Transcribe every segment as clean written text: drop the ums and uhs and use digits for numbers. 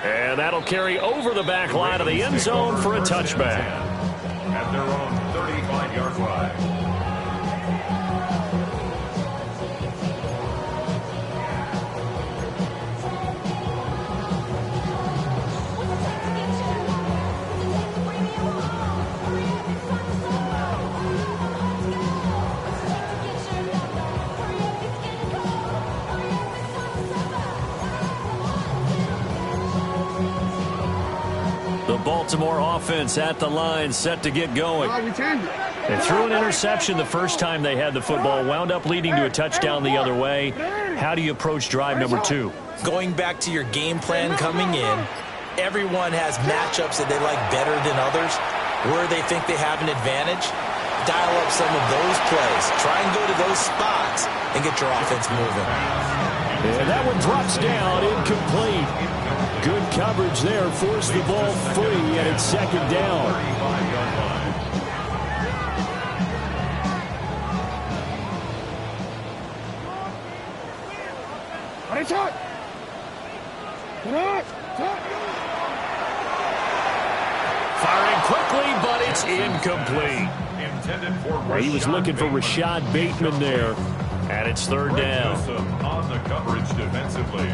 And that'll carry over the back line of the end zone for a touchback. At their own 35-yard line. Baltimore offense at the line, set to get going. They threw an interception the first time they had the football, wound up leading to a touchdown the other way. How do you approach drive number 2? Going back to your game plan coming in, everyone has matchups that they like better than others. Where they think they have an advantage, dial up some of those plays. Try and go to those spots and get your offense moving. And that one drops down, incomplete. Good coverage there, forced the ball free, and it's second down. Firing quickly, but it's incomplete. He was looking for Rashad Bateman there, and it's third down. On the coverage defensively.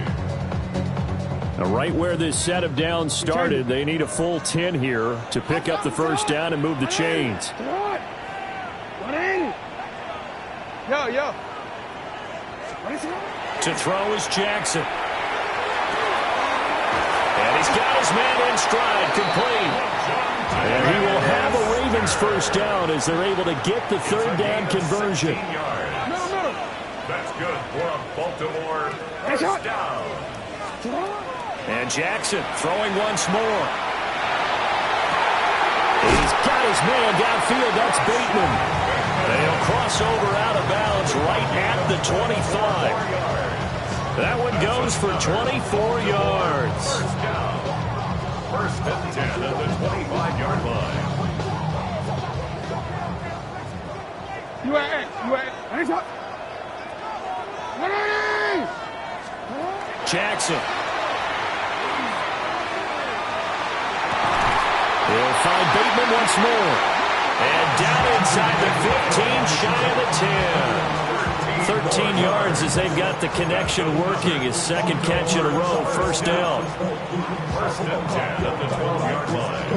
Now, right where this set of downs started, they need a full 10 here to pick up the first down and move the chains. To throw is Jackson. And he's got his man in stride, complete. And he will have a Ravens first down as they're able to get the third down conversion. That's good for a Baltimore first down. And Jackson throwing once more. He's got his man downfield. That's Bateman. They'll cross over out of bounds right at the 25. That one goes for 24 yards. First down. First and 10 at the 25-yard line. Jackson. He'll find Bateman once more. And down inside the 15, shy of the 10. 13 yards as they've got the connection working. His second catch in a row, first down. First and 10 at the 12-yard line.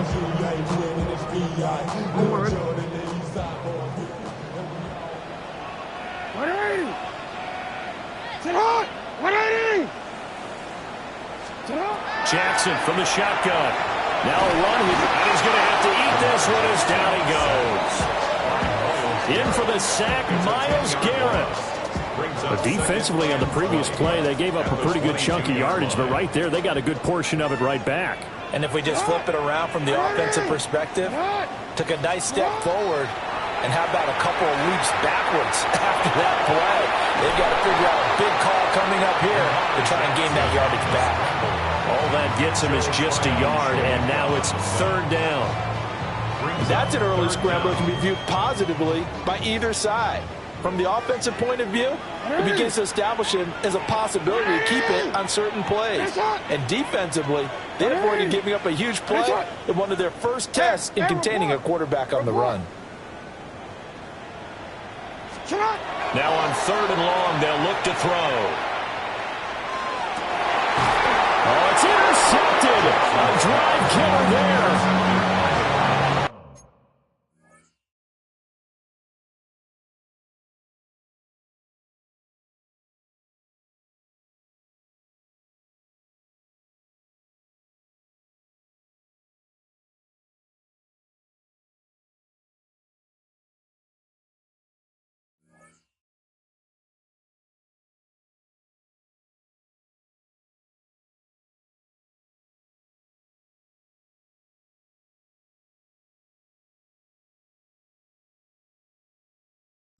Jackson from the shotgun. Now a run, and he's going to have to eat this one as down he goes. In for the sack, Myles Garrett. But defensively on the previous play, they gave up a pretty good chunk of yardage, but right there, they got a good portion of it right back. And if we just flip it around from the offensive perspective, took a nice step forward, and how about a couple of leaps backwards after that play? They've got to figure out a big call coming up here to try and gain that yardage back. All that gets him is just a yard, and now it's third down. That's an early scramble that can be viewed positively by either side. From the offensive point of view, it begins to establish it as a possibility to keep it on certain plays. And defensively, they avoided giving up a huge play in one of their first tests in containing a quarterback on the run. Now on third and long, they'll look to throw. Oh, it's intercepted. A drive killer there.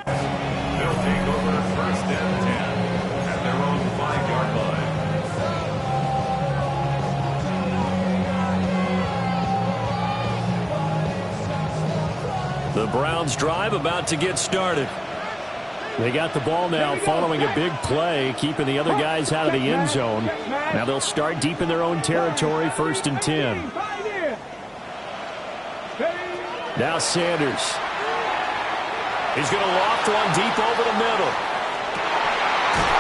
They'll take over first and 10 at their own 5-yard line. The Browns drive about to get started. They got the ball now following a big play, keeping the other guys out of the end zone. Now they'll start deep in their own territory, 1st and 10. Now Sanders. He's going to loft one deep over the middle.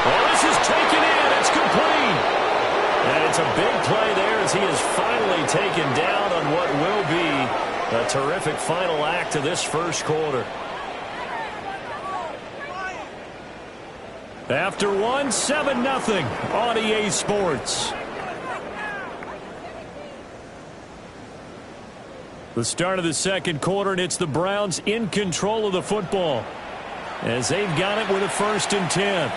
Oh, this is taken in. It's complete. And it's a big play there as he is finally taken down on what will be a terrific final act of this first quarter. After one, 7-0 on EA Sports. The start of the second quarter, and it's the Browns in control of the football as they've got it with a 1st and 10.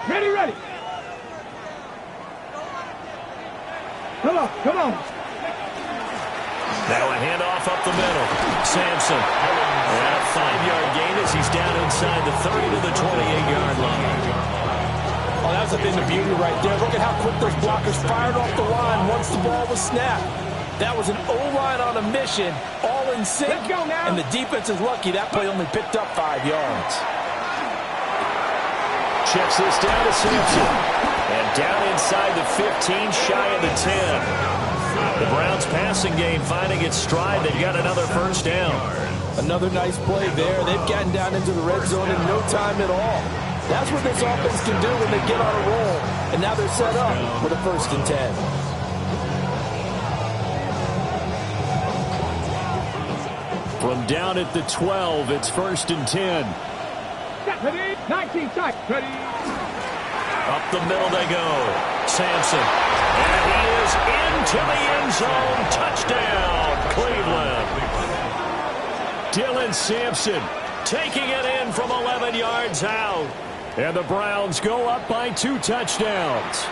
Ready. Come on. Now a handoff up the middle. Sampson. And a 5-yard gain as he's down inside the 30 to the 28-yard line. Oh, that's a thing of beauty right there. Look at how quick those blockers fired off the line once the ball was snapped. That was an O-line on a mission, all in sync. Let's go now. And the defense is lucky that play only picked up 5 yards. Checks this down to Sampson. And down inside the 15, shy of the 10. The Browns passing game finding its stride. They've got another 1st down. Another nice play there. They've gotten down into the red zone in no time at all. That's what this offense can do when they get on a roll. And now they're set up with a 1st and 10. From down at the 12, it's 1st and 10. Ready. 19 tight. Ready. Up the middle they go. Sampson. And he is into the end zone. Touchdown, Cleveland. Dylan Sampson taking it in from 11 yards out. And the Browns go up by 2 touchdowns.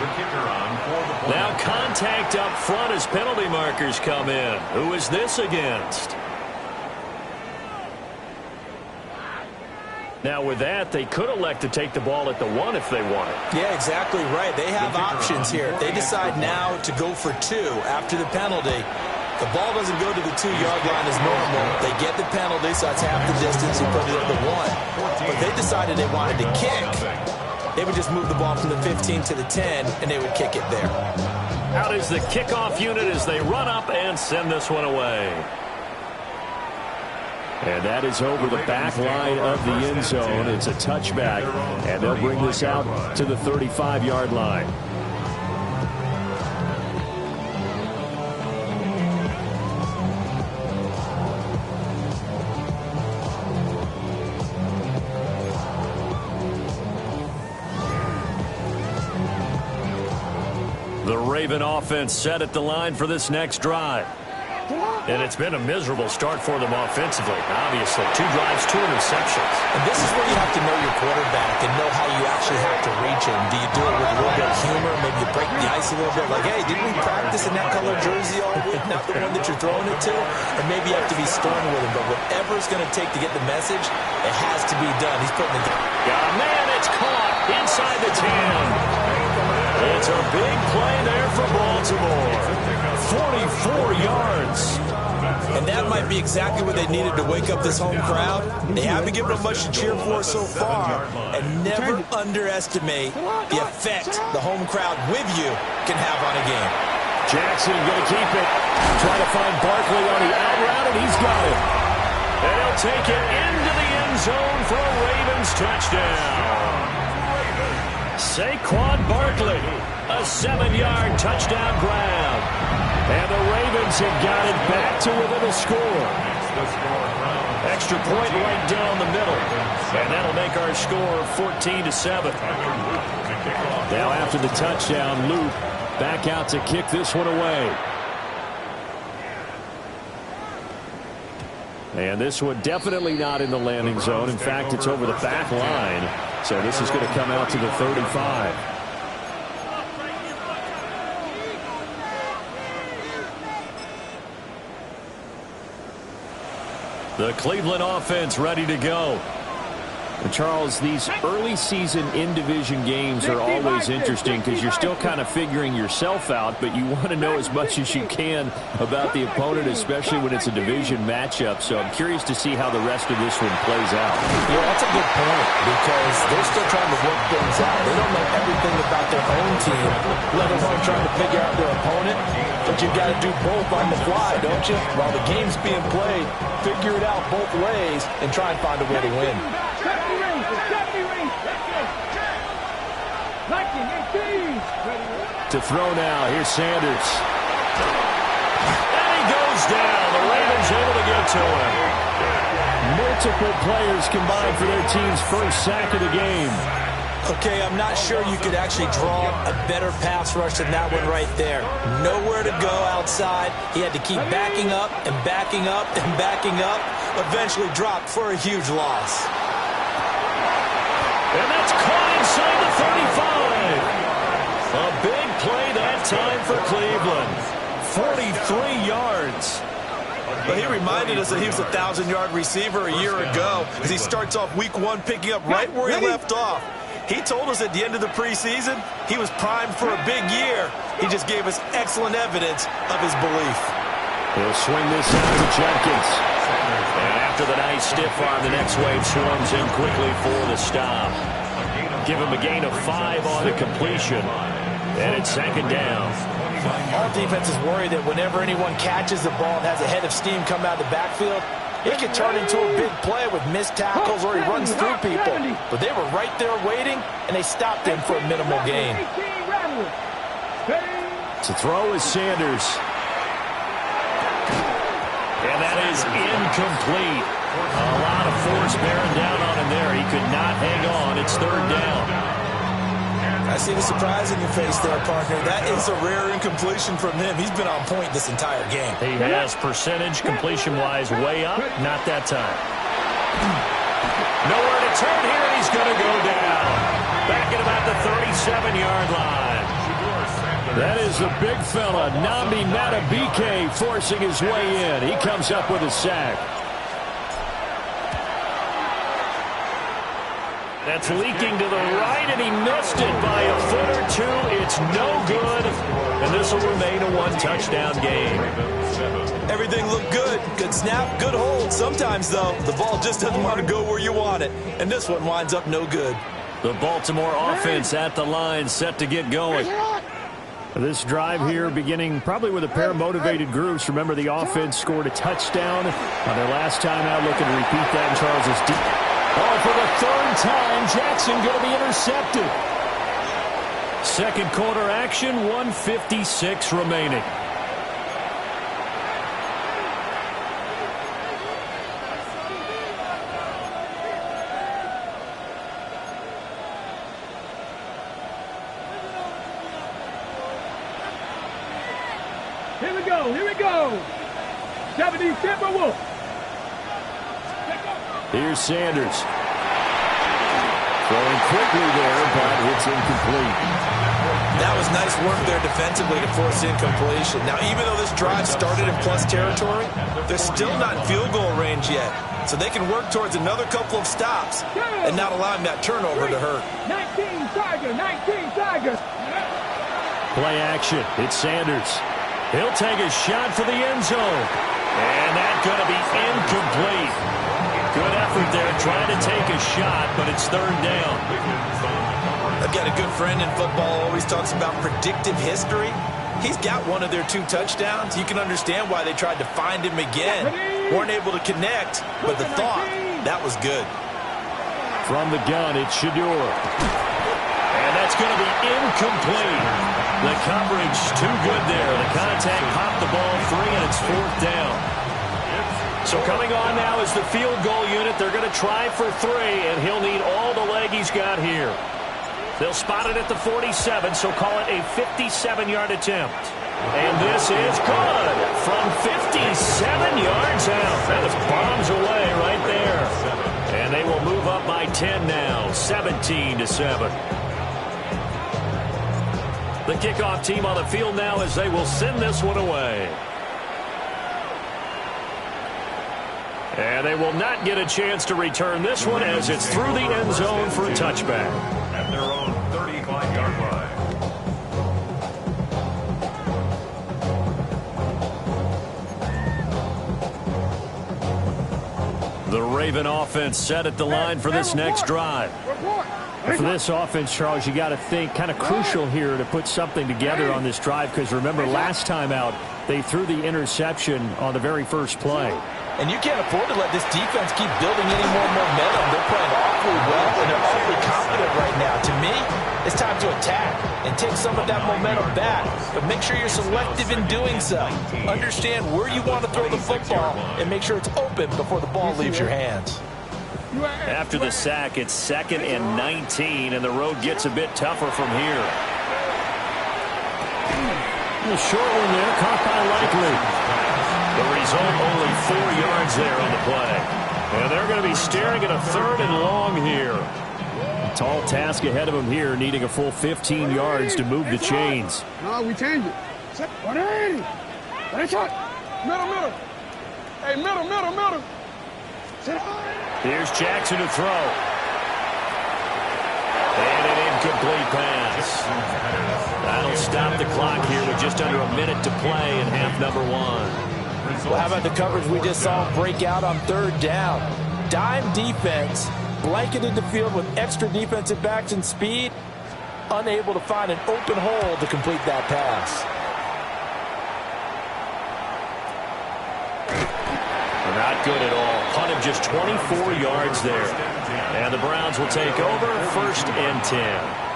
The kicker on for the play. Now contact up front as penalty markers come in. Who is this against? Now with that, they could elect to take the ball at the 1 if they wanted. Yeah, exactly right. They have options here. If they decide now to go for 2 after the penalty, the ball doesn't go to the 2-yard line as normal. They get the penalty, so that's half the distance. You put it at the 1. But if they decided they wanted to kick, they would just move the ball from the 15 to the 10, and they would kick it there. Out is the kickoff unit as they run up and send this one away. And that is over the back line of the end zone. It's a touchback, and they'll bring this out to the 35-yard line. The Raven offense set at the line for this next drive. And it's been a miserable start for them offensively, obviously. 2 drives, 2 interceptions. And this is where you have to know your quarterback and know how you actually have to reach him. Do you do it with a little bit of humor? Maybe you break the ice a little bit. Like, hey, didn't we practice in that color jersey all week? Not the one that you're throwing it to? And maybe you have to be stern with him. But whatever it's going to take to get the message, it has to be done. He's putting it down. Got a man, it's caught inside the 10. It's a big play there for Baltimore. 44 yards. And that might be exactly what they needed to wake up this home crowd. They haven't given them much to cheer for so far. And never underestimate the effect the home crowd with you can have on a game. Jackson going to keep it. Trying to find Barkley on the out route, and he's got it. And he'll take it into the end zone for a Ravens touchdown. Saquon Barkley, a 7-yard touchdown grab. And the Ravens have got it back to within a score. Extra point right down the middle. And that'll make our score 14-7. Now after the touchdown, Luke back out to kick this one away. And this one definitely not in the landing zone. In fact, it's over the back line. So this is going to come out to the 35. The Cleveland offense ready to go. Charles, these early season in-division games are always interesting because you're still kind of figuring yourself out, but you want to know as much as you can about the opponent, especially when it's a division matchup. So I'm curious to see how the rest of this one plays out. Yeah, that's a good point because they're still trying to work things out. They don't know everything about their own team, let alone trying to figure out their opponent. But you've got to do both on the fly, don't you? While the game's being played, figure it out both ways and try and find a way to win. 19-18. To throw now, here's Sanders. And he goes down. The Ravens able to get to him. Multiple players combined for their team's first sack of the game. Okay, I'm not sure you could actually draw a better pass rush than that one right there. Nowhere to go outside. He had to keep backing up and backing up and backing up. Eventually dropped for a huge loss. And that's caught inside the 35. A big play that time for Cleveland. 43 yards. But he reminded us that he was a 1,000-yard receiver a year ago as he starts off week 1 picking up right where he left off. He told us at the end of the preseason he was primed for a big year. He just gave us excellent evidence of his belief. He'll swing this out to Jenkins. And after the nice stiff arm, the next wave swarms in quickly for the stop. Give him a gain of 5 on the completion. And it's second down. All defenses worry that whenever anyone catches the ball and has a head of steam come out of the backfield, it could turn into a big play with missed tackles or he runs through people. But they were right there waiting, and they stopped him for a minimal gain. To throw is Sanders. And that is incomplete. A lot of force bearing down on him there. He could not hang on. It's third down. I see the surprise in your face there, partner. That is a rare incompletion from him. He's been on point this entire game. He has percentage completion-wise way up. Not that time. Nowhere to turn here, and he's going to go down. Back at about the 37-yard line. That is a big fella, Nnamdi Madubuike, forcing his way in. He comes up with a sack. That's leaking to the right, and he missed it by a foot or two. It's no good, and this will remain a one-touchdown game. Everything looked good. Good snap, good hold. Sometimes, though, the ball just doesn't want to go where you want it, and this one winds up no good. The Baltimore offense at the line, set to get going. This drive here beginning probably with a pair of motivated groups. Remember, the offense scored a touchdown on their last time out. Looking to repeat that in Charles's deep. Oh, for the third time, Jackson going to be intercepted. Second quarter action, 1:56 remaining. Here we go, here we go. 70 Timberwolves. Here's Sanders. Throwing quickly there, but it's incomplete. That was nice work there defensively to force incompletion. Now, even though this drive started in plus territory, they're still not in field goal range yet. So they can work towards another couple of stops and not allowing that turnover to hurt. 19 Tiger. Play action. It's Sanders. He'll take a shot for the end zone. And that's going to be incomplete. Good effort there trying to take a shot, but it's third down. I've got a good friend in football who always talks about predictive history. He's got one of their 2 touchdowns. You can understand why they tried to find him again. Weren't able to connect, but the thought, that was good. From the gun, it's Shedeur. And that's going to be incomplete. The coverage too good there. The contact popped the ball free, and it's fourth down. So coming on now is the field goal unit. They're going to try for 3, and he'll need all the leg he's got here. They'll spot it at the 47, so call it a 57-yard attempt. And this is good from 57 yards out. That is bombs away right there. And they will move up by 10 now, 17-7. The kickoff team on the field now as they will send this one away. And they will not get a chance to return this one as it's through the end zone for a touchback. At their own 35-yard line. The Raven offense set at the line for this next drive. For this offense, Charles, you got to think kind of crucial here to put something together on this drive because remember last time out they threw the interception on the very first play. And you can't afford to let this defense keep building any more momentum. They're playing awfully well, and they're awfully confident right now. To me, it's time to attack and take some of that momentum back, but make sure you're selective in doing so. Understand where you want to throw the football and make sure it's open before the ball leaves your hands. After the sack, it's 2nd and 19, and the road gets a bit tougher from here. The short one there, caught by Likely. The result, only 4 yards there on the play. And they're going to be staring at a 3rd and long here. A tall task ahead of them here, needing a full 15 yards to move the chains. No, we change it. 180. Right shot. Middle. Hey, middle. Here's Jackson to throw. And an incomplete pass. That'll stop the clock here with just under a minute to play in half number 1. Well, how about the coverage we just saw break out on 3rd down? Dime defense, blanketed the field with extra defensive backs and speed, unable to find an open hole to complete that pass. Not good at all. Punt of just 24 yards there. And the Browns will take over 1st and 10.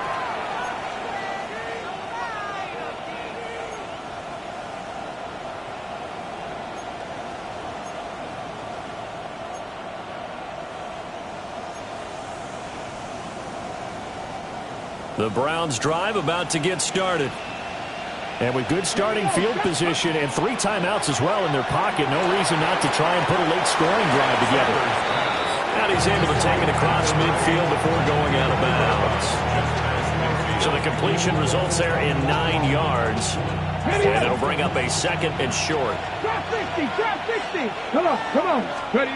The Browns drive about to get started. And with good starting field position and 3 timeouts as well in their pocket, no reason not to try and put a late scoring drive together. And he's able to take it across midfield before going out of bounds. So the completion results there in 9 yards. And it'll bring up a 2nd and short. Drop 60. Come on. Ready.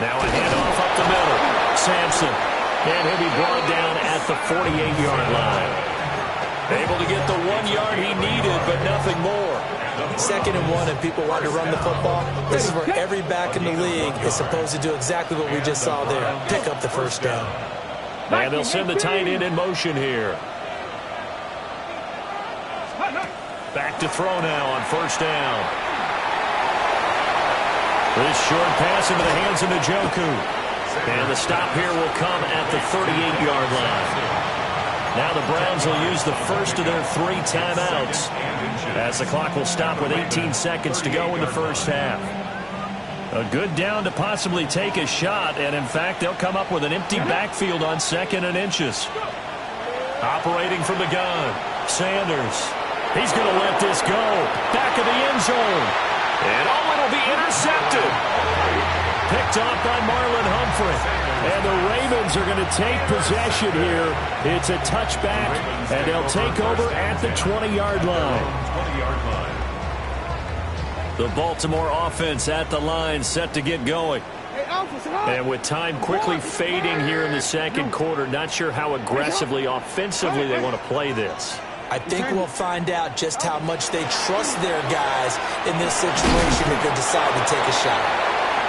Now a handoff up the middle. Sampson. And he'll be brought down at the 48-yard line. Able to get the 1 yard he needed, but nothing more. 2nd and 1, and people want to run the football. This is where every back in the league is supposed to do exactly what we just saw there. Pick up the 1st down. And they'll send the tight end in motion here. Back to throw now on 1st down. This short pass into the hands of Njoku. And the stop here will come at the 38-yard line. Now the Browns will use the first of their 3 timeouts as the clock will stop with 18 seconds to go in the first half. A good down to possibly take a shot, and in fact, they'll come up with an empty backfield on 2nd and inches. Operating from the gun, Sanders. He's going to let this go. Back of the end zone. And it'll be intercepted. Picked off by Marlon Humphrey. And the Ravens are going to take possession here. It's a touchback, and they'll take over at the 20-yard line. The Baltimore offense at the line, set to get going. And with time quickly fading here in the 2nd quarter, not sure how aggressively, offensively they want to play this. I think we'll find out just how much they trust their guys in this situation if they decide to take a shot.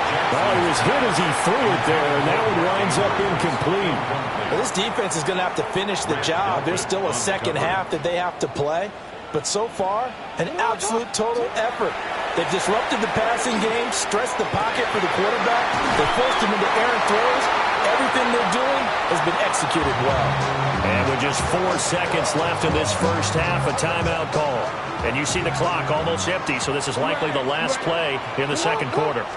Well, he was hit as he threw it there, and that one winds up incomplete. Well, this defense is going to have to finish the job. There's still a 2nd half that they have to play. But so far, an absolute total effort. They've disrupted the passing game, stressed the pocket for the quarterback. They forced him into errant throws. Everything they're doing has been executed well. And with just 4 seconds left in this first half, a timeout call. And you see the clock almost empty, so this is likely the last play in the 2nd quarter.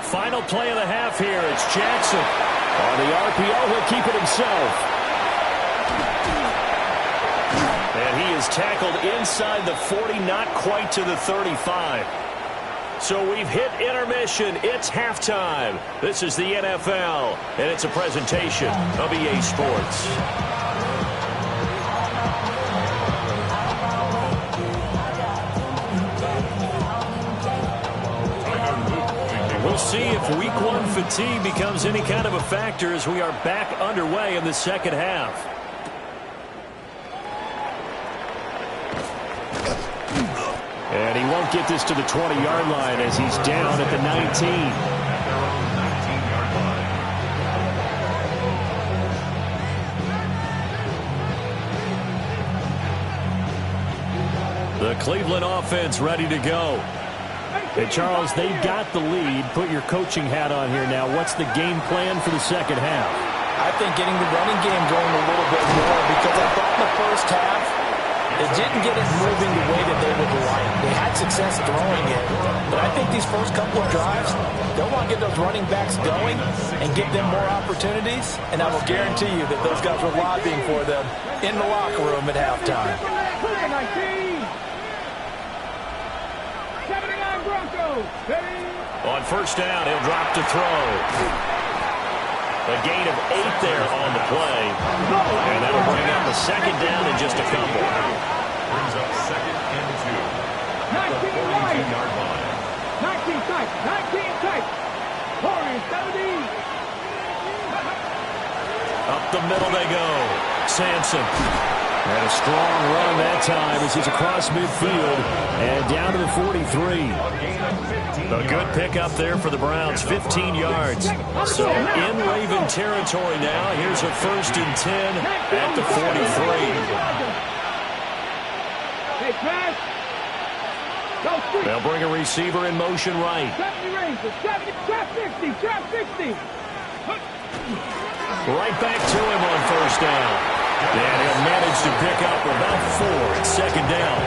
Final play of the half here. It's Jackson. On the RPO, he'll keep it himself. And he is tackled inside the 40, not quite to the 35. So we've hit intermission. It's halftime. This is the NFL, and it's a presentation of EA Sports. We'll see if week one fatigue becomes any kind of a factor as we are back underway in the second half. And he won't get this to the 20-yard line as he's down at the 19. The Cleveland offense ready to go. Hey, Charles, they've got the lead. Put your coaching hat on here now. What's the game plan for the second half? I think getting the running game going a little bit more, because I thought in the first half they didn't get it moving the way that they would like. They had success throwing it, but I think these first couple of drives, they'll want to get those running backs going and give them more opportunities, and I will guarantee you that those guys were lobbying for them in the locker room at halftime. 79 Broncos. On first down, he'll drop to throw. A gain of 8 there on the play. And that'll bring up the second down in just a couple. Brings up second and 2. 19-yard line. 19 tight. 19 tight. Corey, 70. Up the middle they go. Sampson. And a strong run that time as he's across midfield and down to the 43. A good pickup there for the Browns, 15 yards. So in Raven territory now. Here's a 1st and 10 at the 43. They'll bring a receiver in motion right. 70 Rangers. 70. Trap 60. Trap 60. Right back to him on first down. And he'll manage to pick up about 4 at second down.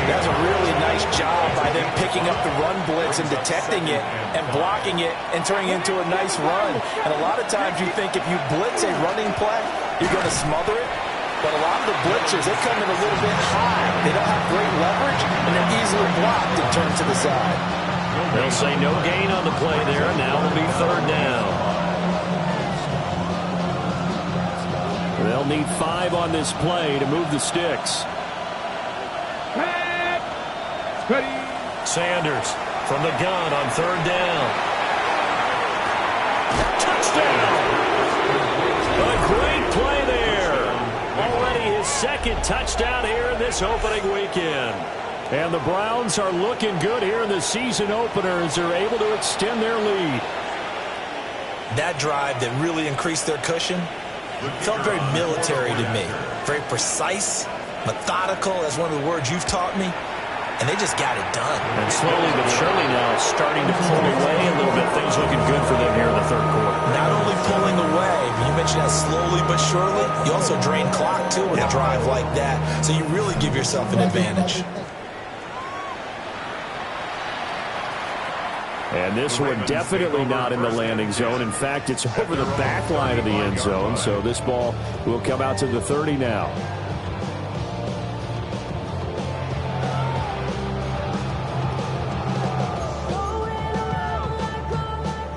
That's a really nice job by them picking up the run blitz and detecting it and blocking it and turning it into a nice run. And a lot of times you think if you blitz a running play, you're going to smother it. But a lot of the blitzers, they come in a little bit high. They don't have great leverage, and they're easily blocked and turned to the side. They'll say no gain on the play there. Now it'll be third down. They'll need 5 on this play to move the sticks. Sanders from the gun on third down. Touchdown! A great play there. Already his second touchdown here in this opening weekend. And the Browns are looking good here in the season opener as they're able to extend their lead. That drive that really increased their cushion felt very military to me. Very precise, methodical, as one of the words you've taught me. And they just got it done. And slowly but surely now starting to pull away a little bit. Things looking good for them here in the third quarter. Not only pulling away, but you mentioned that slowly but surely, you also drain clock too with a drive like that. So you really give yourself an advantage. And this one definitely not in the landing zone. In fact, it's over the back line of the end zone. So this ball will come out to the 30 now.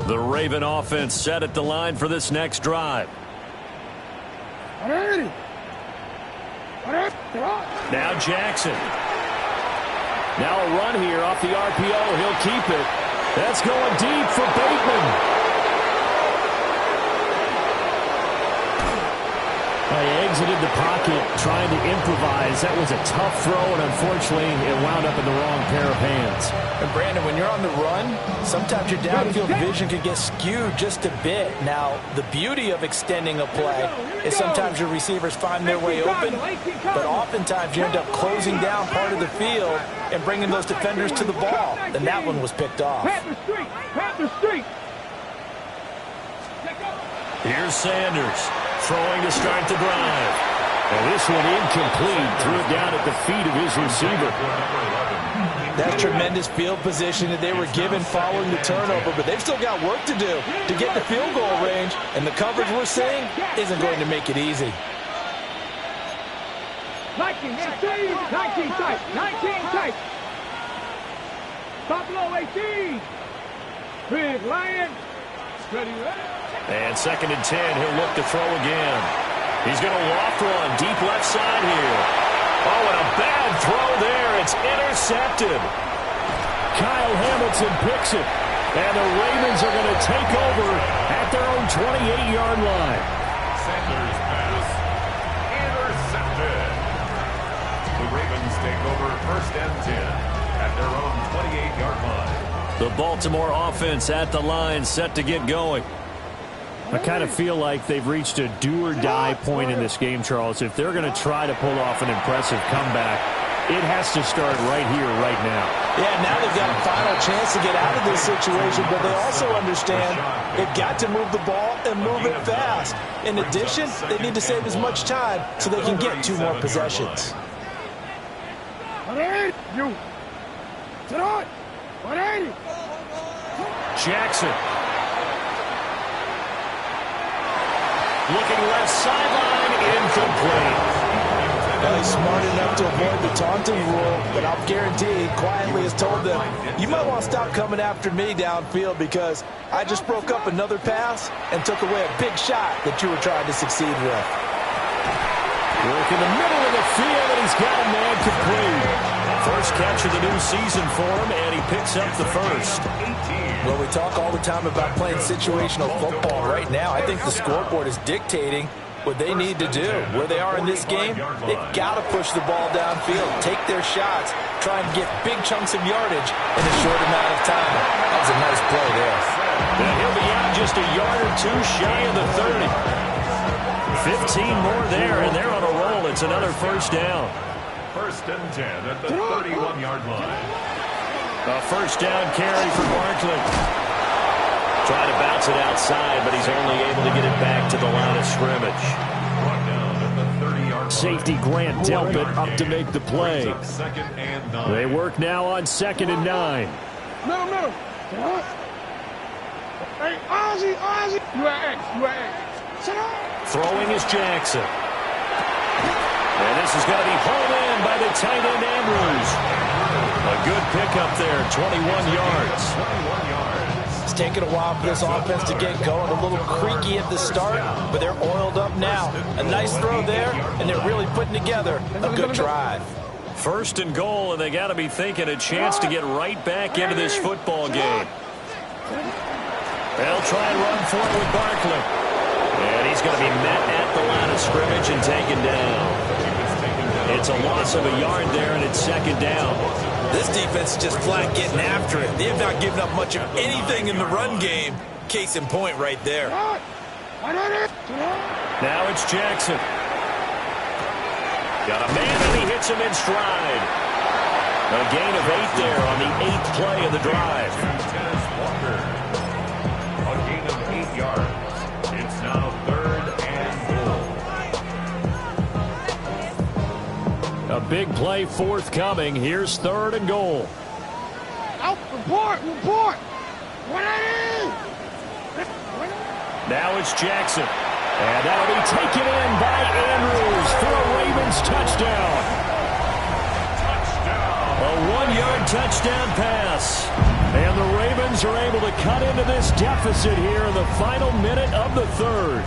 The Raven offense set at the line for this next drive. Now Jackson. Now a run here off the RPO. He'll keep it. That's going deep for Bateman. He exited the pocket trying to improvise. That was a tough throw, and unfortunately, it wound up in the wrong pair of hands. And Brandon, when you're on the run, sometimes your downfield vision can get skewed just a bit. Now, the beauty of extending a play is sometimes your receivers find their way open, but oftentimes you end up closing down part of the field and bringing those defenders to the ball. And that one was picked off. Here's Sanders throwing to start the drive. And this one incomplete. Threw it down at the feet of his receiver. That's tremendous field position that they were given following the turnover, but they've still got work to do to get the field goal range, and the coverage we're seeing isn't going to make it easy. 19 tight. 19 tight. Buffalo 18. Big Lion. And second and 10, he'll look to throw again. He's going to loft one deep left side here. Oh, and a bad throw there. It's intercepted. Kyle Hamilton picks it. And the Ravens are going to take over at their own 28-yard line. Sanders' pass intercepted. The Ravens take over 1st and 10 at their own 28-yard line. The Baltimore offense at the line, set to get going. I kind of feel like they've reached a do-or-die point in this game, Charles. If they're going to try to pull off an impressive comeback, it has to start right here, right now. Yeah, now they've got a final chance to get out of this situation, but they also understand they've got to move the ball and move it fast. In addition, they need to save as much time so they can get 2 more possessions. Jackson. Looking left sideline, incomplete. Well, he's smart enough to avoid the taunting rule, but I'll guarantee he quietly has told them, you might want to stop coming after me downfield because I just broke up another pass and took away a big shot that you were trying to succeed with. Work in the middle of the field, and he's got a man complete. First catch of the new season for him, and he picks up the first. Well, we talk all the time about playing situational football. Right now, I think the scoreboard is dictating what they need to do. Where they are in this game, they've got to push the ball downfield, take their shots, try and get big chunks of yardage in a short amount of time. That was a nice play there. And he'll be out just a yard or 2 shy of the 30. 15 more there, and they're on a roll. It's another first down. 1st and 10 at the 31-yard line. A first down carry for Barkley. Trying to bounce it outside, but he's only able to get it back to the line of scrimmage. Brought down at the 30-yard line. Safety Grant Delpit up to make the play. Brings up 2nd and 9. They work now on 2nd and 9. Middle. Hey, Ozzie. You at X. Sit down. Throwing is Jackson. And this is going to be hauled in by the tight end Andrews. A good pickup there, 21 yards. 21 yards. It's taken a while for this offense to get going. A little creaky at the start, but they're oiled up now. A nice throw there, and they're really putting together a good drive. 1st and goal, and they got to be thinking a chance to get right back into this football game. They'll try and run for it with Barkley. And he's going to be met at the line of scrimmage and taken down. It's a loss of a yard there, and it's 2nd down. This defense is just flat getting after it. They have not given up much of anything in the run game. Case in point right there. Now it's Jackson. Got a man, and he hits him in stride. A gain of 8 there on the 8th play of the drive. Dennis Walker. A gain of 8 yards. It's now 3rd and goal. A big play forthcoming. Here's 3rd and goal. Out, report. 180. Now it's Jackson. And that'll be taken in by Andrews for a Ravens touchdown. A 1-yard touchdown pass. And the Ravens are able to cut into this deficit here in the final minute of the 3rd.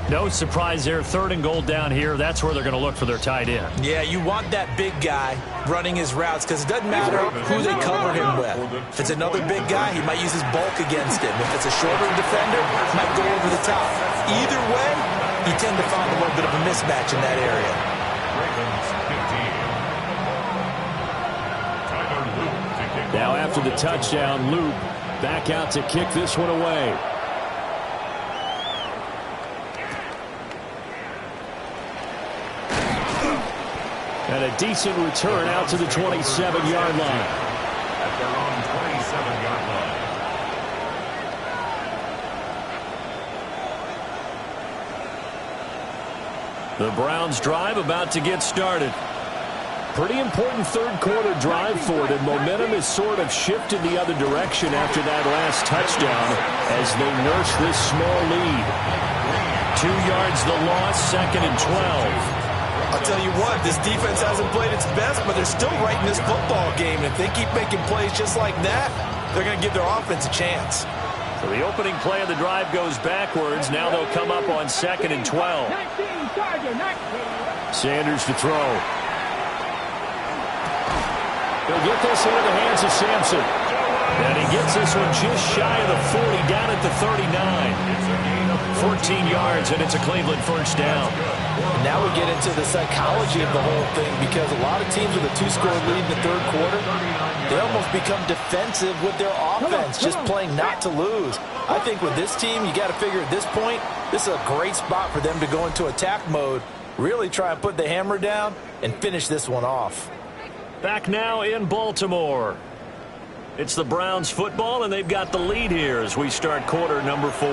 No surprise there, 3rd and goal down here. That's where they're going to look for their tight end. Yeah, you want that big guy running his routes because it doesn't matter who they cover him with. If it's another big guy, he might use his bulk against him. If it's a shorter defender, he might go over the top. Either way, you tend to find a little bit of a mismatch in that area. Ravens 15. Tyler Loop to kick Now off. after the touchdown, Loop back out to kick this one away. And a decent return out to the 27-yard line. At their own 27-yard line. The Browns drive about to get started. Pretty important 3rd quarter drive for them. Momentum has sort of shifted the other direction after that last touchdown as they nurse this small lead. 2 yards the loss, 2nd and 12. I'll tell you what, this defense hasn't played its best, but they're still right in this football game. If they keep making plays just like that, they're going to give their offense a chance. So the opening play of the drive goes backwards. Now they'll come up on 2nd and 12. Sanders to throw. He'll get this into the hands of Sampson. And he gets this one just shy of the 40, down at the 39. 14 yards, and it's a Cleveland first down. And now we get into the psychology of the whole thing, because a lot of teams with a 2-score lead in the third quarter, they almost become defensive with their offense, just playing not to lose. I think with this team, you got to figure at this point, this is a great spot for them to go into attack mode, really try and put the hammer down and finish this one off. Back now in Baltimore. It's the Browns football, and they've got the lead here as we start quarter number 4.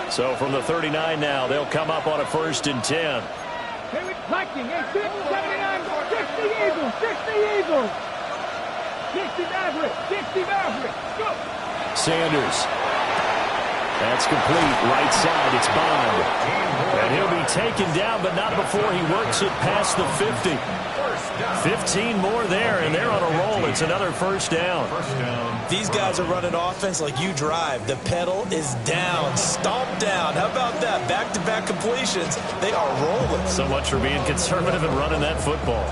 So from the 39 now, they'll come up on a 1st and 10. Hey, we're collecting. Hey, 6, 79, 60 Eagles, 60 Eagles. 60 Maverick, 60 Maverick. Go. Sanders. That's complete. Right side, it's Bond. And he'll be taken down, but not before he works it past the 50. 15 more there, and they're on a roll. It's another first down. These guys are running offense like you drive. The pedal is down, stomped down. How about that? Back-to-back completions. They are rolling. So much for being conservative and running that football.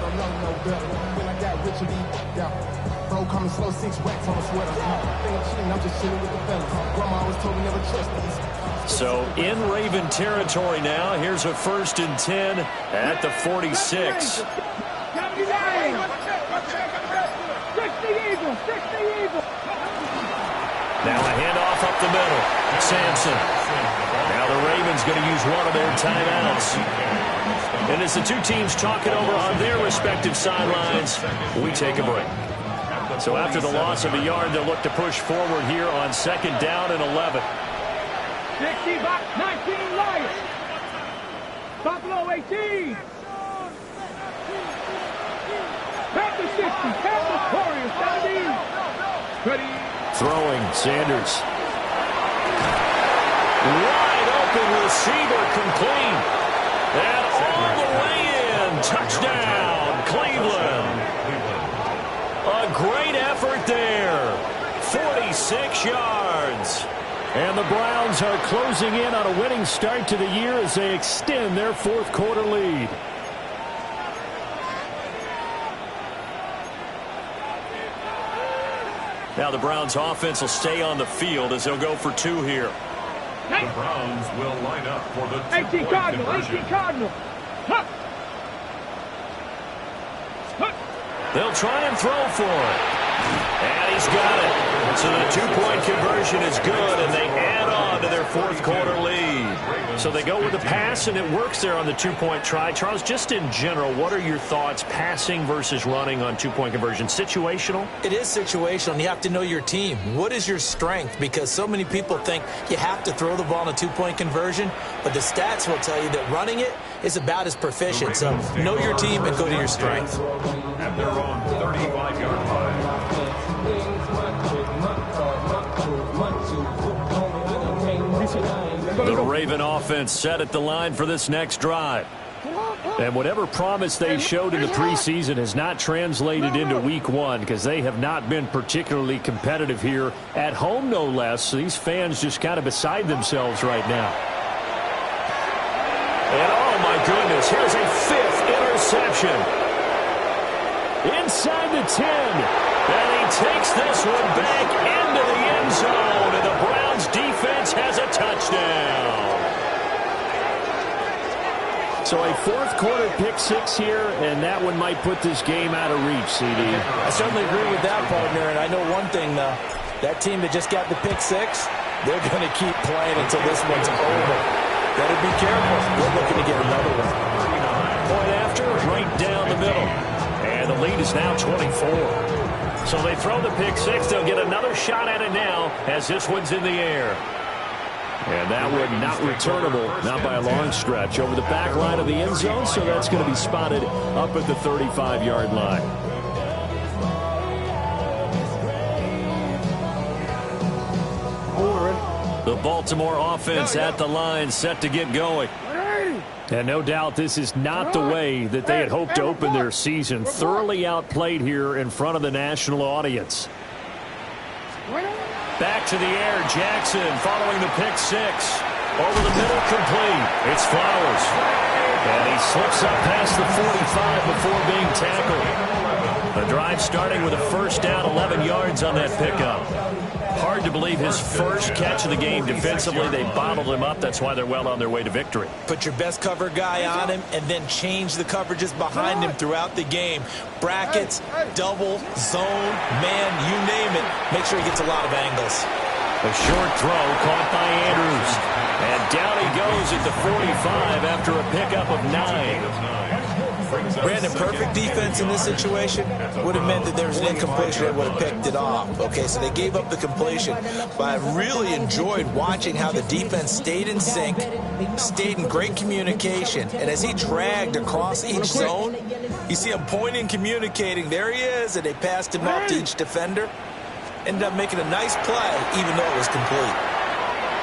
So in Raven territory now. Here's a 1st and 10 at the 46. Now a handoff up the middle. Sampson. Now the Ravens going to use one of their timeouts. And as the two teams talk it over on their respective sidelines, we take a break. So after the loss of a yard, they'll look to push forward here on 2nd down and 11. 60 back, 19 Lions. Buffalo 18. Panthers 60, Panthers Warriors 70. Ready. Throwing, Sanders. Wide open receiver, complete. And all the way in. Touchdown, Cleveland. A great effort there. 46 yards. And the Browns are closing in on a winning start to the year as they extend their 4th quarter lead. Now the Browns offense will stay on the field as they'll go for 2 here. The Browns will line up for the 18 Cardinal, 18 Cardinal. Huh. Huh. They'll try and throw for it. And he's got it. So the 2-point conversion is good, and they add on to their 4th quarter lead. So they go with the pass, and it works there on the 2-point try. Charles, just in general, what are your thoughts passing versus running on 2-point conversion? Situational? It is situational. You have to know your team. What is your strength? Because so many people think you have to throw the ball in a 2-point conversion, but the stats will tell you that running it is about as proficient. So know your team and go to your strength. At their own 35-yard line. The Raven offense set at the line for this next drive. And whatever promise they showed in the preseason has not translated into week 1 because they have not been particularly competitive here at home, no less. So these fans just kind of beside themselves right now. And oh my goodness, here's a 5th interception. Inside the 10. And he takes this one back into the end zone. And the Browns defense has a touchdown. So a 4th quarter pick 6 here, and that one might put this game out of reach, CD. I certainly agree with that, partner. And I know one thing, though. That team that just got the pick 6, they're going to keep playing until this one's over. Better be careful. We're looking to get another one. Point after, right down the middle. And the lead is now 24. So they throw the pick 6. They'll get another shot at it now as this one's in the air. And that one not returnable, not by a long stretch, over the back line of the end zone, so that's going to be spotted up at the 35-yard line. The Baltimore offense at the line, set to get going. And no doubt this is not the way that they had hoped to open their season. Thoroughly outplayed here in front of the national audience. Back to the air, Jackson following the pick 6. Over the middle, complete. It's Flowers. And he slips up past the 45 before being tackled. The drive starting with a first down, 11 yards on that pickup. Hard to believe his first catch of the game defensively. They bottled him up. That's why they're well on their way to victory. Put your best cover guy on him and then change the coverages behind him throughout the game. Brackets, double, zone, man, you name it. Make sure he gets a lot of angles. A short throw caught by Andrews. And down he goes at the 45 after a pickup of 9. Brandon, perfect defense in this situation would have meant that there was an incompletion that would have picked it off. Okay, so they gave up the completion. But I really enjoyed watching how the defense stayed in sync, stayed in great communication. And as he dragged across each zone, you see him pointing, communicating. There he is, and they passed him off to each defender. Ended up making a nice play, even though it was complete.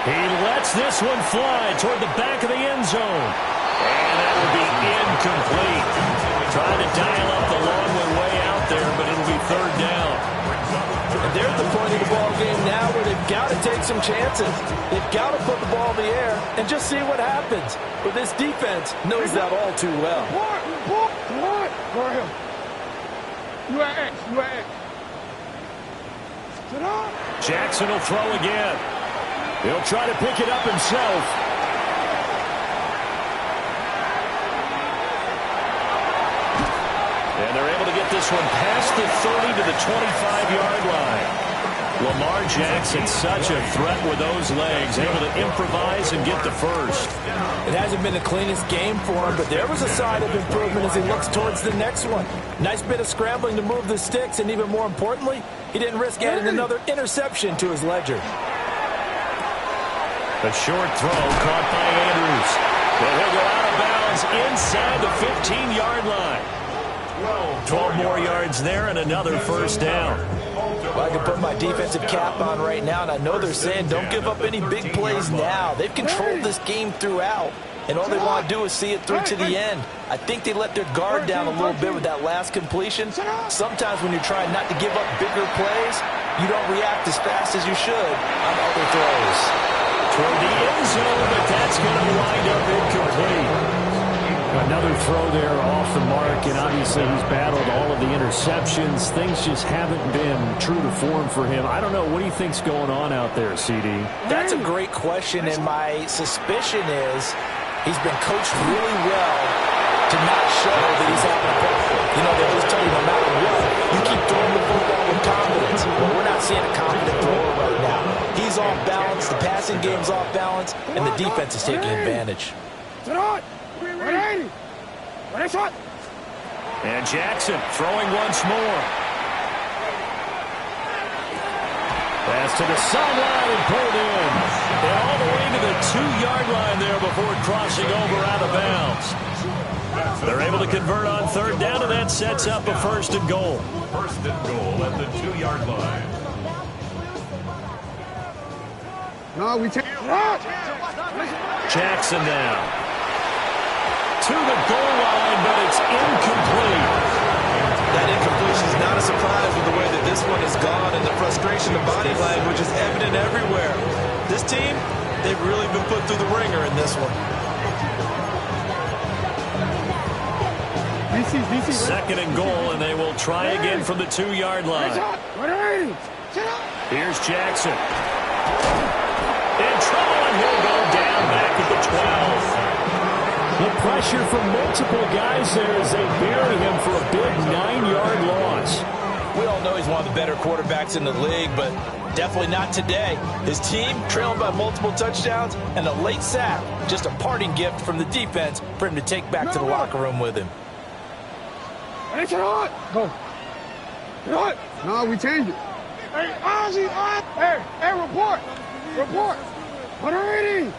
He lets this one fly toward the back of the end zone. And that will be incomplete. Trying to dial up the long way out there, but it'll be third down. And they're at the point of the ball game now where they've got to take some chances. They've got to put the ball in the air and just see what happens. But this defense knows that all too well. What? Go ahead. You at X. Jackson will throw again. He'll try to pick it up himself. And they're able to get this one past the 30 to the 25-yard line. Lamar Jackson, such a threat with those legs, able to improvise and get the first. It hasn't been the cleanest game for him, but there was a sign of improvement as he looks towards the next one. Nice bit of scrambling to move the sticks, and even more importantly, he didn't risk adding another interception to his ledger. A short throw caught by Andrews. But he'll go out of bounds inside the 15-yard line. 12 more yards there and another first down. Well, I can put my defensive cap on right now, and I know they're saying don't give up any big plays now. They've controlled this game throughout, and all they want to do is see it through to the end. I think they let their guard down a little bit with that last completion. Sometimes when you're trying not to give up bigger plays, you don't react as fast as you should on other throws. Toward the end zone, but that's going to wind up incomplete. Another throw there off the mark, and obviously he's battled all of the interceptions. Things just haven't been true to form for him. I don't know. What do you think's going on out there, CD? That's a great question, and my suspicion is he's been coached really well to not show that he's having a problem. You know, they always tell you no matter what, you keep throwing the football with confidence. Well, we're not seeing a confident thrower right now. He's off balance, the passing game's off balance, and the defense is taking advantage. And Jackson throwing once more. Pass to the sideline and pulled in. And all the way to the 2-yard line there before crossing over out of bounds. They're able to convert on third down, and that sets up a first and goal. First and goal at the 2-yard line. No, we take Jackson now. To the goal line, but it's incomplete. That incompletion is not a surprise with the way that this one has gone, and the frustration of body language is evident everywhere. This team, they've really been put through the ringer in this one. Second and goal, and they will try again from the 2-yard line. Here's Jackson. In trouble, and he'll go down back at the 12. The pressure from multiple guys there as they bury him for a big 9-yard loss. We all know he's one of the better quarterbacks in the league, but definitely not today. His team trailing by multiple touchdowns and a late sack. Just a parting gift from the defense for him to take back to the locker room with him. Go. No, we change it. Hey, Ozzy, hey, report. What are you?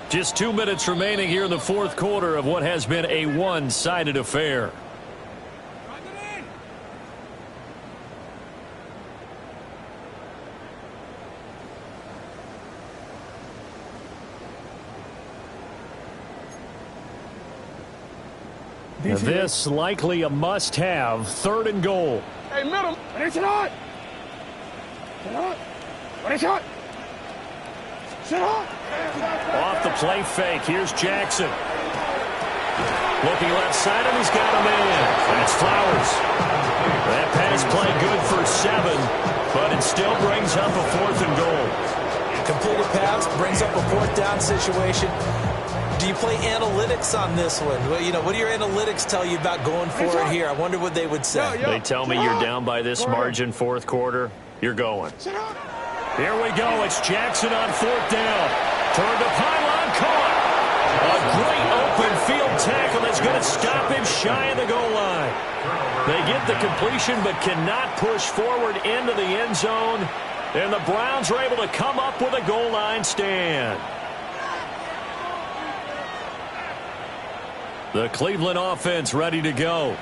Just 2 minutes remaining here in the fourth quarter of what has been a one-sided affair. This likely a must-have. Third and goal. Hey, middle. What is it? Off the play fake. Here's Jackson. Looking left side, and he's got him in. That's Flowers. That pass play good for 7, but it still brings up a 4th and goal. Completed pass brings up a 4th down situation. Do you play analytics on this one? Well, you know, what do your analytics tell you about going for it here? I wonder what they would say. They tell me you're down by this margin 4th quarter. You're going. Here we go. It's Jackson on 4th down. Turned to pylon, caught. A great open field tackle that's going to stop him shy of the goal line. They get the completion but cannot push forward into the end zone. And the Browns are able to come up with a goal line stand. The Cleveland offense ready to go.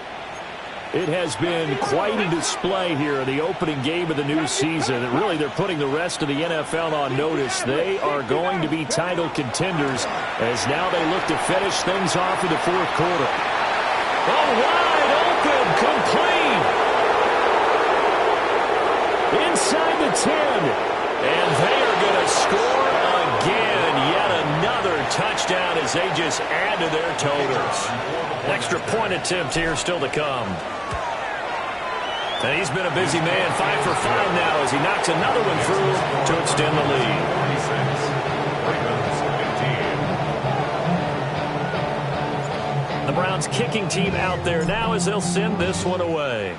It has been quite a display here in the opening game of the new season. And really, they're putting the rest of the NFL on notice. They are going to be title contenders as now they look to finish things off in the 4th quarter. Oh, wide open, complete. Inside the 10. And they are going to score again. Yet another touchdown as they just add to their totals. Extra point attempt here still to come. And he's been a busy man, 5 for 5 now as he knocks another one through to extend the lead. The Browns kicking team out there now as they'll send this one away.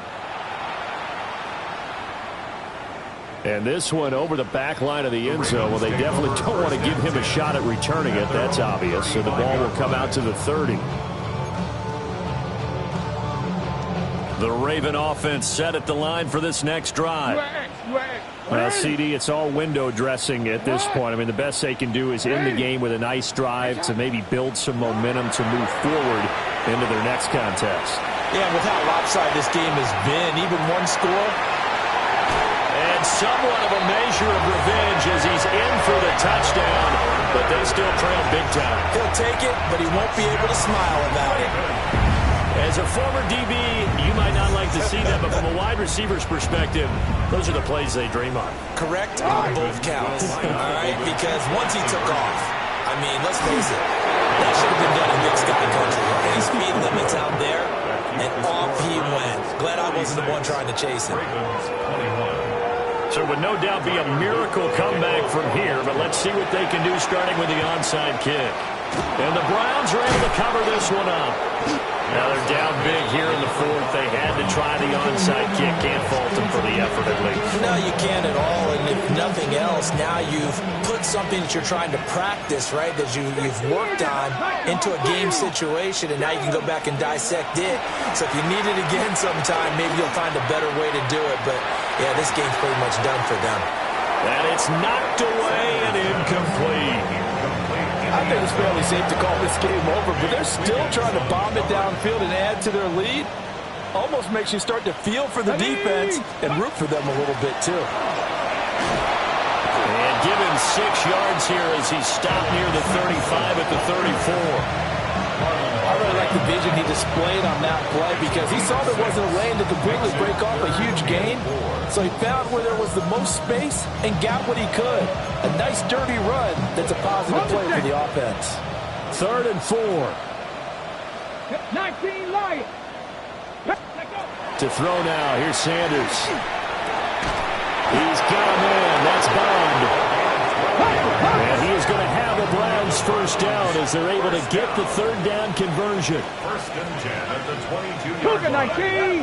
And this one over the back line of the end zone. Well, they definitely don't want to give him a shot at returning it. That's obvious. So the ball will come out to the 30. The Raven offense set at the line for this next drive. Well, CD, it's all window dressing at this point. I mean, the best they can do is end the game with a nice drive to maybe build some momentum to move forward into their next contest. Yeah, with how lopsided this game has been, even one score. And somewhat of a measure of revenge as he's in for the touchdown, but they still trail big time. He'll take it, but he won't be able to smile about it. As a former DB, you might not like to see that, but from a wide receiver's perspective, those are the plays they dream of. Correct on both counts, all right? Because once he took off, I mean, let's face it, that should have been done in Big Sky Country. Okay? Speed limits out there, and off he went. Glad I wasn't the one trying to chase him. So it would no doubt be a miracle comeback from here, but let's see what they can do starting with the onside kick. And the Browns are able to cover this one up. Now they're down big here in the 4th. They had to try the onside kick. Can't fault them for the effort at least. No, you can't at all. And if nothing else, now you've put something that you're trying to practice, right, that you've worked on into a game situation, and now you can go back and dissect it. So if you need it again sometime, maybe you'll find a better way to do it. But, yeah, this game's pretty much done for them. And it's knocked away and incomplete. I think it's fairly safe to call this game over, but they're still trying to bomb it downfield and add to their lead. Almost makes you start to feel for the defense and root for them a little bit, too. And give him 6 yards here as he's stopped near the 35 at the 34. I really like the vision he displayed on that play because he saw there wasn't a lane to completely break off a huge gain. So he found where there was the most space and got what he could. A nice dirty run that's a positive play for the offense. 3rd and 4. 19 Lions. To throw now. Here's Sanders. He's got him in. That's Bond. And he is going to have the Browns first down as they're able to get the 3rd down conversion. 1st and 10 at the 22-yard line. 19.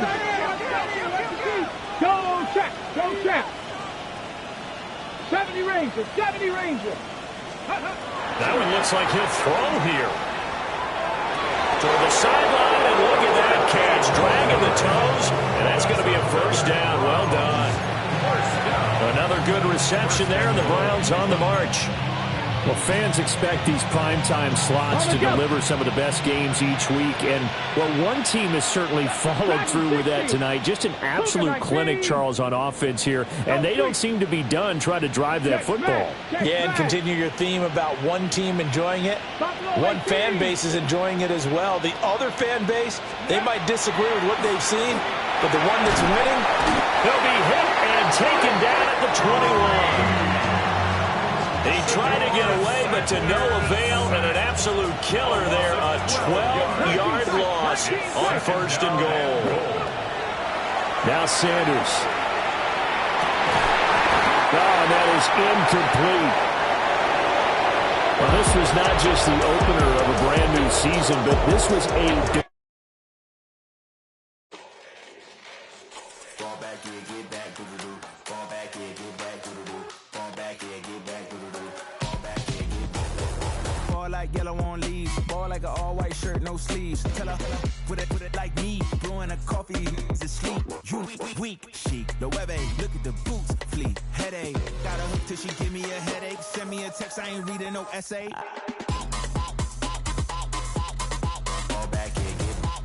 Go check. Go check. 70 Ranger. 70 Ranger. That one looks like he'll throw here. Toward the sideline, and look at that catch. Dragging the toes, and that's going to be a first down. Well done. Another good reception there, and the Browns on the march. Well, fans expect these primetime slots to deliver some of the best games each week. And, well, one team has certainly followed through with that tonight. Just an absolute clinic, Charles, on offense here. And they don't seem to be done trying to drive that football. Yeah, and continue your theme about one team enjoying it. One fan base is enjoying it as well. The other fan base, they might disagree with what they've seen, but the one that's winning, he'll be hit and taken down at the 21. He tried to get away, but to no avail, and an absolute killer there. A 12-yard loss on 1st and goal. Now Sanders. Oh, and that is incomplete. Well, this was not just the opener of a brand-new season, but this was a... Yellow on leaves, ball like an all-white shirt, no sleeves. Tell her, put it like me, blowing a coffee, to sleep. You weak, chic, the webby, look at the boots, fleet, headache. Got a hook till she give me a headache. Send me a text, I ain't reading no essay. Fall back here, get back.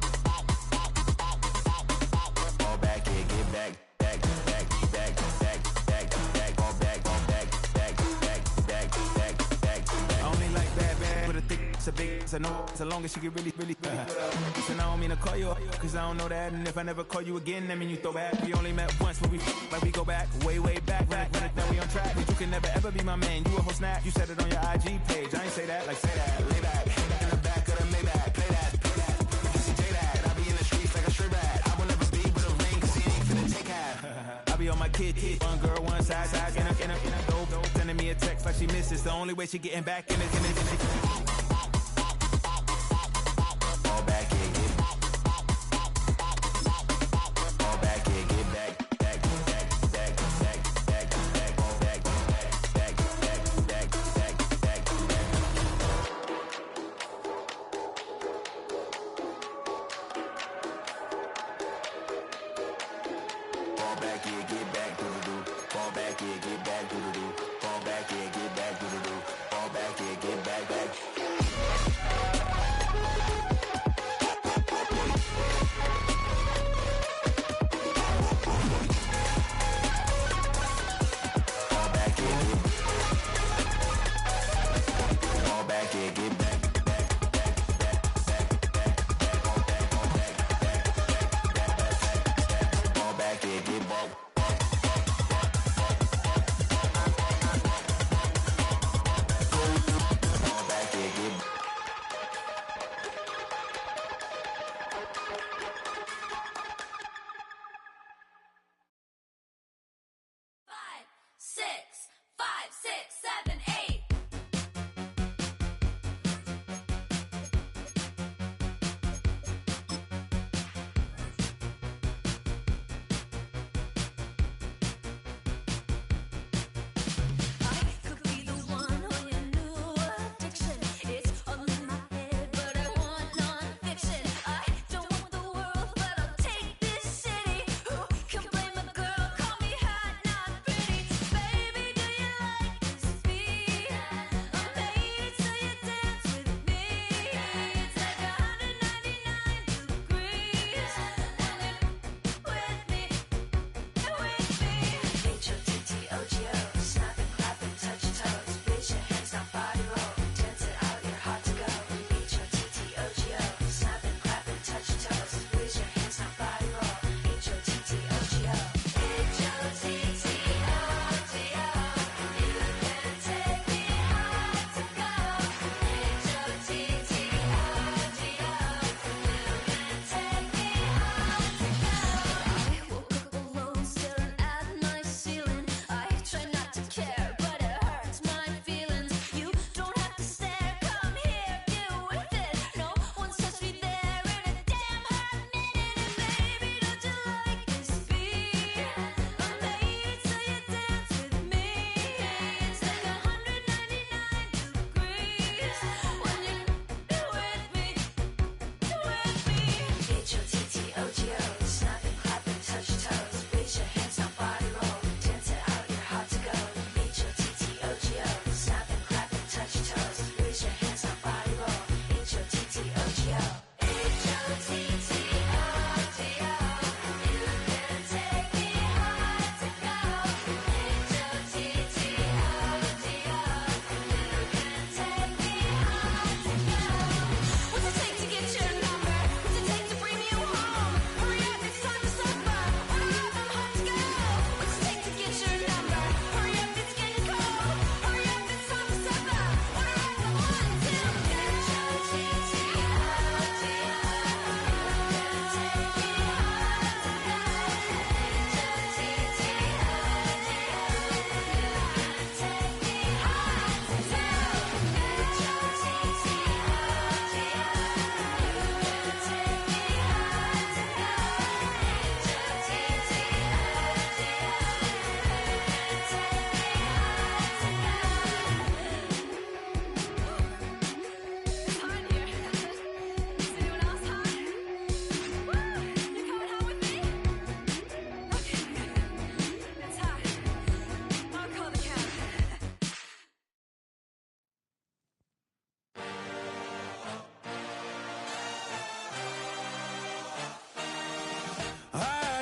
A big, so no, so long as she get really and I don't mean to call you up, cause I don't know that. And if I never call you again, that mean you throw back. We only met once, but we go back, way back. Run it, then we on track. But you can never ever be my man. You a whole snap, you said it on your IG page. I ain't say that, like say that. Lay back, in the back of the Maybach. Play that. You see J that, I be in the streets like a straight rat. I will never be with a ring, cause he ain't finna take half. I be on my kid, one girl, one side, in a dope, sending me a text like she misses. The only way she getting back in it. Get back.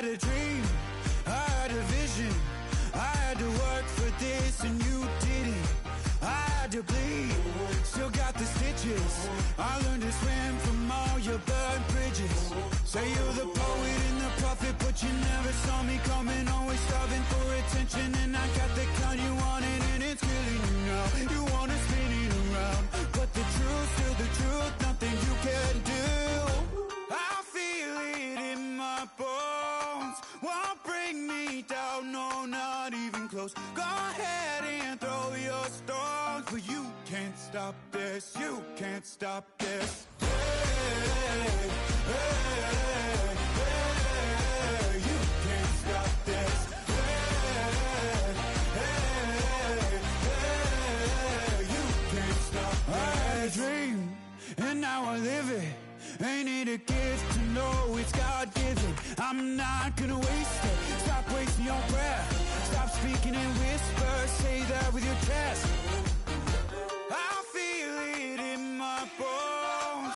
a dream, I had a vision, I had to work for this and you didn't. I had to bleed, still got the stitches. I learned to swim from all your burned bridges. Say you're the poet and the prophet, but you never saw me coming. Always starving for attention, and I got the kind you wanted, and it's killing you now. You wanna spin it around, but the truth's still the truth, nothing you can do. I feel it in my bones, won't bring me down, no, not even close. Go ahead and throw your stones, but you can't stop this, you can't stop this. Hey, hey, hey, you can't stop this. Hey, hey, hey, you can't stop this. I had a dream, and now I live it. Ain't it a gift to know it's God-given? I'm not gonna